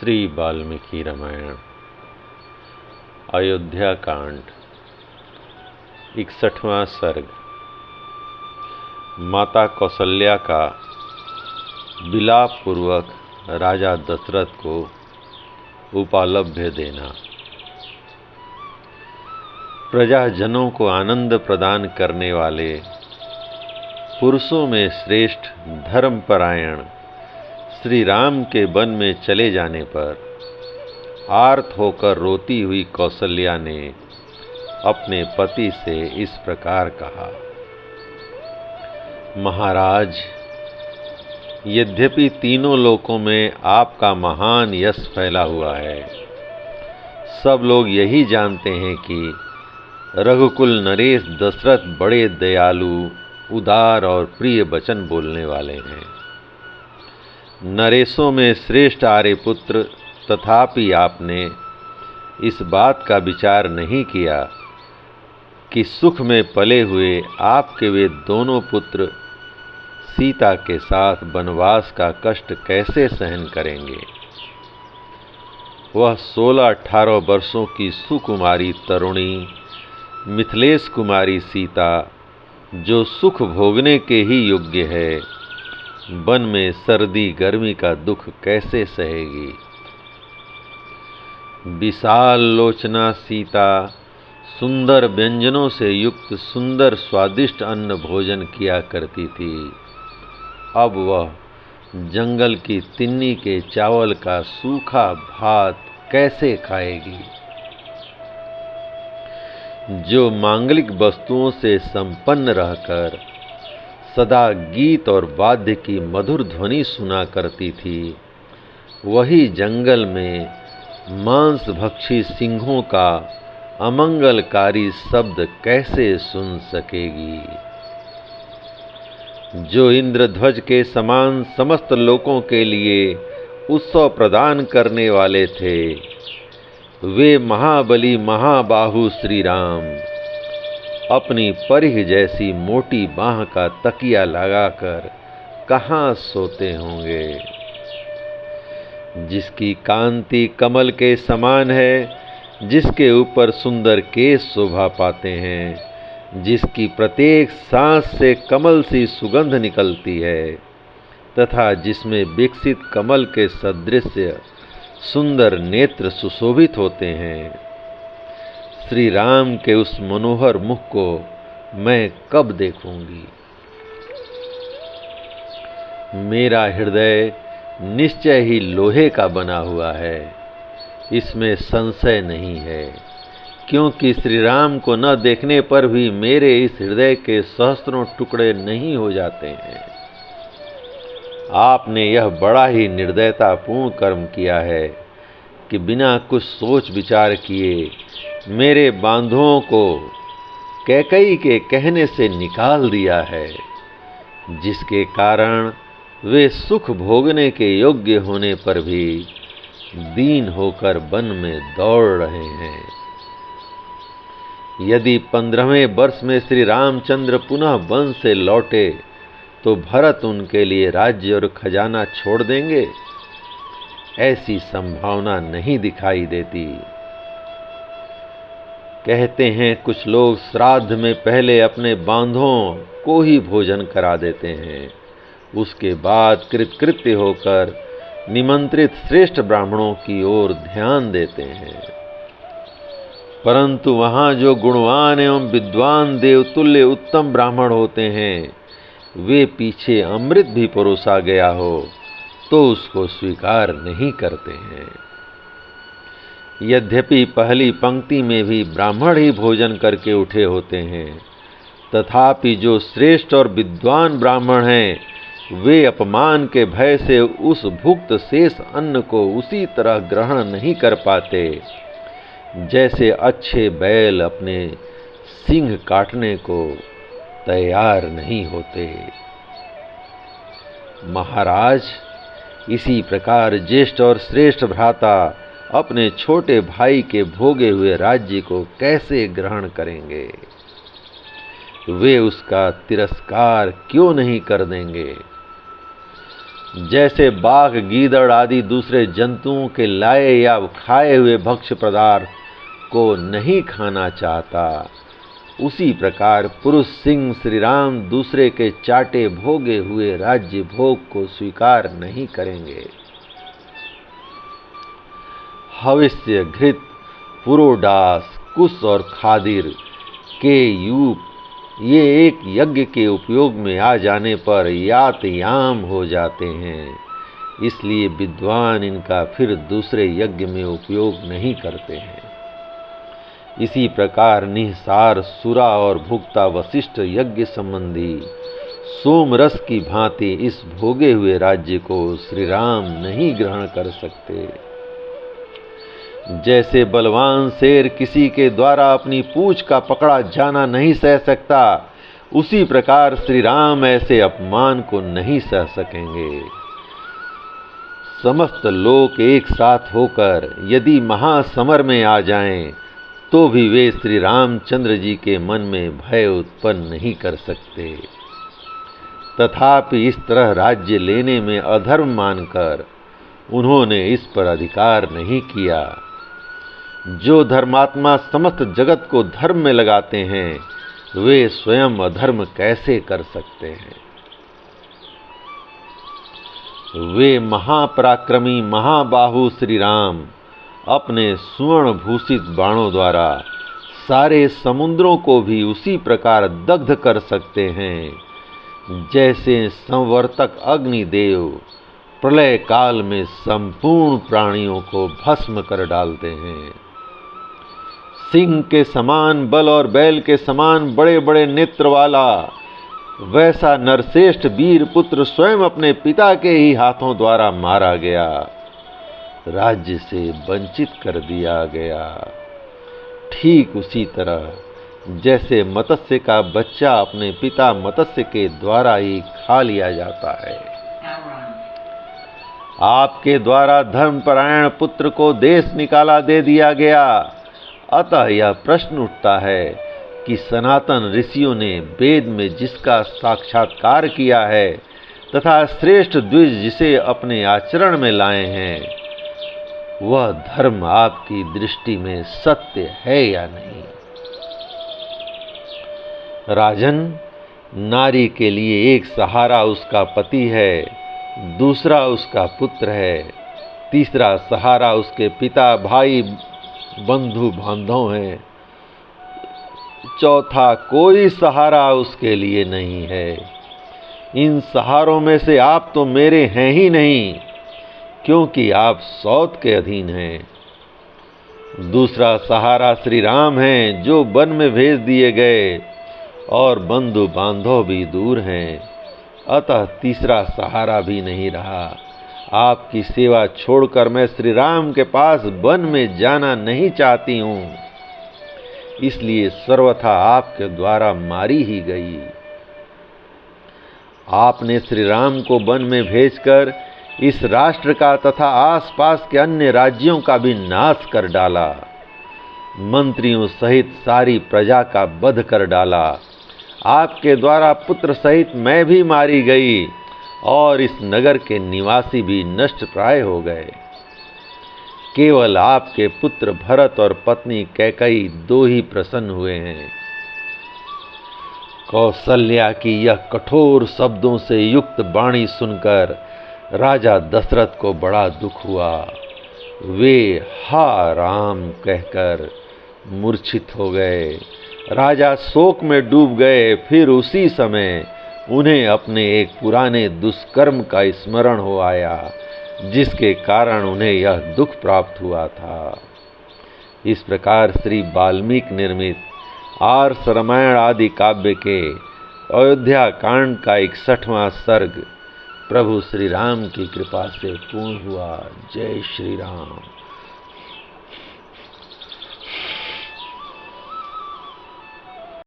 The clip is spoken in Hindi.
श्री वाल्मीकि रामायण अयोध्या कांड 61वां सर्ग। माता कौसल्या का विलाप पूर्वक राजा दशरथ को उपालभ्य देना। प्रजाजनों को आनंद प्रदान करने वाले पुरुषों में श्रेष्ठ धर्मपरायण श्री राम के वन में चले जाने पर आर्त होकर रोती हुई कौसल्या ने अपने पति से इस प्रकार कहा, महाराज, यद्यपि तीनों लोकों में आपका महान यश फैला हुआ है, सब लोग यही जानते हैं कि रघुकुल नरेश दशरथ बड़े दयालु, उदार और प्रिय वचन बोलने वाले हैं। नरेशों में श्रेष्ठ आर्यपुत्र, तथापि आपने इस बात का विचार नहीं किया कि सुख में पले हुए आपके वे दोनों पुत्र सीता के साथ वनवास का कष्ट कैसे सहन करेंगे। वह 16-18 वर्षों की सुकुमारी तरुणी मिथिलेश कुमारी सीता, जो सुख भोगने के ही योग्य है, वन में सर्दी गर्मी का दुख कैसे सहेगी। विशाल लोचना सीता सुंदर व्यंजनों से युक्त सुंदर स्वादिष्ट अन्न भोजन किया करती थी। अब वह जंगल की तिन्नी के चावल का सूखा भात कैसे खाएगी। जो मांगलिक वस्तुओं से संपन्न रहकर सदा गीत और वाद्य की मधुर ध्वनि सुना करती थी, वही जंगल में मांसभक्षी सिंहों का अमंगलकारी शब्द कैसे सुन सकेगी। जो इंद्रध्वज के समान समस्त लोकों के लिए उत्सव प्रदान करने वाले थे, वे महाबली महाबाहु श्री राम अपनी परिह जैसी मोटी बांह का तकिया लगाकर कहाँ सोते होंगे। जिसकी कांति कमल के समान है, जिसके ऊपर सुंदर केश शोभा पाते हैं, जिसकी प्रत्येक सांस से कमल सी सुगंध निकलती है, तथा जिसमें विकसित कमल के सदृश सुंदर नेत्र सुशोभित होते हैं, श्री राम के उस मनोहर मुख को मैं कब देखूंगी। मेरा हृदय निश्चय ही लोहे का बना हुआ है, इसमें संशय नहीं है, क्योंकि श्री राम को न देखने पर भी मेरे इस हृदय के सहस्त्रों टुकड़े नहीं हो जाते हैं। आपने यह बड़ा ही निर्दयतापूर्ण कर्म किया है कि बिना कुछ सोच विचार किए मेरे बांधुओं को कैकेयी के कहने से निकाल दिया है, जिसके कारण वे सुख भोगने के योग्य होने पर भी दीन होकर वन में दौड़ रहे हैं। यदि 15वें वर्ष में श्री रामचंद्र पुनः वन से लौटे तो भरत उनके लिए राज्य और खजाना छोड़ देंगे। ऐसी संभावना नहीं दिखाई देती। कहते हैं कुछ लोग श्राद्ध में पहले अपने बांधों को ही भोजन करा देते हैं, उसके बाद कृतकृत्य होकर निमंत्रित श्रेष्ठ ब्राह्मणों की ओर ध्यान देते हैं। परंतु वहां जो गुणवान एवं विद्वान देवतुल्य उत्तम ब्राह्मण होते हैं, वे पीछे अमृत भी परोसा गया हो तो उसको स्वीकार नहीं करते हैं। यद्यपि पहली पंक्ति में भी ब्राह्मण ही भोजन करके उठे होते हैं, तथापि जो श्रेष्ठ और विद्वान ब्राह्मण हैं, वे अपमान के भय से उस भुक्त शेष अन्न को उसी तरह ग्रहण नहीं कर पाते जैसे अच्छे बैल अपने सींग काटने को तैयार नहीं होते। महाराज, इसी प्रकार ज्येष्ठ और श्रेष्ठ भ्राता अपने छोटे भाई के भोगे हुए राज्य को कैसे ग्रहण करेंगे। वे उसका तिरस्कार क्यों नहीं कर देंगे। जैसे बाघ, गीदड़ आदि दूसरे जंतुओं के लाए या खाए हुए भक्ष्य पदार्थ को नहीं खाना चाहता, उसी प्रकार पुरुष सिंह श्री राम दूसरे के चाटे भोगे हुए राज्य भोग को स्वीकार नहीं करेंगे। हविष्य, घृत, पुरोडास, कुश और खादिर के यूप ये एक यज्ञ के उपयोग में आ जाने पर यातयाम हो जाते हैं, इसलिए विद्वान इनका फिर दूसरे यज्ञ में उपयोग नहीं करते हैं। इसी प्रकार निहसार, सुरा और भुक्ता वशिष्ठ यज्ञ संबंधी सोम रस की भांति इस भोगे हुए राज्य को श्री राम नहीं ग्रहण कर सकते। जैसे बलवान शेर किसी के द्वारा अपनी पूंछ का पकड़ा जाना नहीं सह सकता, उसी प्रकार श्री राम ऐसे अपमान को नहीं सह सकेंगे। समस्त लोक एक साथ होकर यदि महासमर में आ जाएं, तो भी वे श्री रामचंद्र जी के मन में भय उत्पन्न नहीं कर सकते। तथापि इस तरह राज्य लेने में अधर्म मानकर उन्होंने इस पर अधिकार नहीं किया। जो धर्मात्मा समस्त जगत को धर्म में लगाते हैं, वे स्वयं अधर्म कैसे कर सकते हैं। वे महापराक्रमी महाबाहु श्री राम अपने स्वर्ण भूषित बाणों द्वारा सारे समुद्रों को भी उसी प्रकार दग्ध कर सकते हैं, जैसे संवर्तक अग्निदेव प्रलय काल में संपूर्ण प्राणियों को भस्म कर डालते हैं। सिंह के समान बल और बैल के समान बड़े बड़े नेत्र वाला वैसा नरश्रेष्ठ वीर पुत्र स्वयं अपने पिता के ही हाथों द्वारा मारा गया, राज्य से वंचित कर दिया गया। ठीक उसी तरह जैसे मत्स्य का बच्चा अपने पिता मत्स्य के द्वारा ही खा लिया जाता है। आपके द्वारा धर्मपरायण पुत्र को देश निकाला दे दिया गया। अतः यह प्रश्न उठता है कि सनातन ऋषियों ने वेद में जिसका साक्षात्कार किया है तथा श्रेष्ठ द्विज जिसे अपने आचरण में लाए हैं, वह धर्म आपकी दृष्टि में सत्य है या नहीं। राजन, नारी के लिए एक सहारा उसका पति है, दूसरा उसका पुत्र है, तीसरा सहारा उसके पिता, भाई, बंधु बांधव हैं, चौथा कोई सहारा उसके लिए नहीं है। इन सहारों में से आप तो मेरे हैं ही नहीं, क्योंकि आप सौत के अधीन हैं। दूसरा सहारा श्री राम हैं, जो वन में भेज दिए गए और बंधु बांधव भी दूर हैं। अतः तीसरा सहारा भी नहीं रहा। आपकी सेवा छोड़कर मैं श्री राम के पास वन में जाना नहीं चाहती हूँ, इसलिए सर्वथा आपके द्वारा मारी ही गई। आपने श्री राम को वन में भेजकर इस राष्ट्र का तथा आसपास के अन्य राज्यों का भी नाश कर डाला। मंत्रियों सहित सारी प्रजा का वध कर डाला। आपके द्वारा पुत्र सहित मैं भी मारी गई और इस नगर के निवासी भी नष्ट प्राय हो गए। केवल आपके पुत्र भरत और पत्नी कैकेयी दो ही प्रसन्न हुए हैं। कौसल्या की यह कठोर शब्दों से युक्त वाणी सुनकर राजा दशरथ को बड़ा दुख हुआ। वे हा राम कहकर मूर्छित हो गए। राजा शोक में डूब गए। फिर उसी समय उन्हें अपने एक पुराने दुष्कर्म का स्मरण हो आया, जिसके कारण उन्हें यह दुख प्राप्त हुआ था। इस प्रकार श्री वाल्मीकि निर्मित आर्ष रामायण आदि काव्य के अयोध्या कांड का 61वां सर्ग प्रभु श्री राम की कृपा से पूर्ण हुआ। जय श्री राम।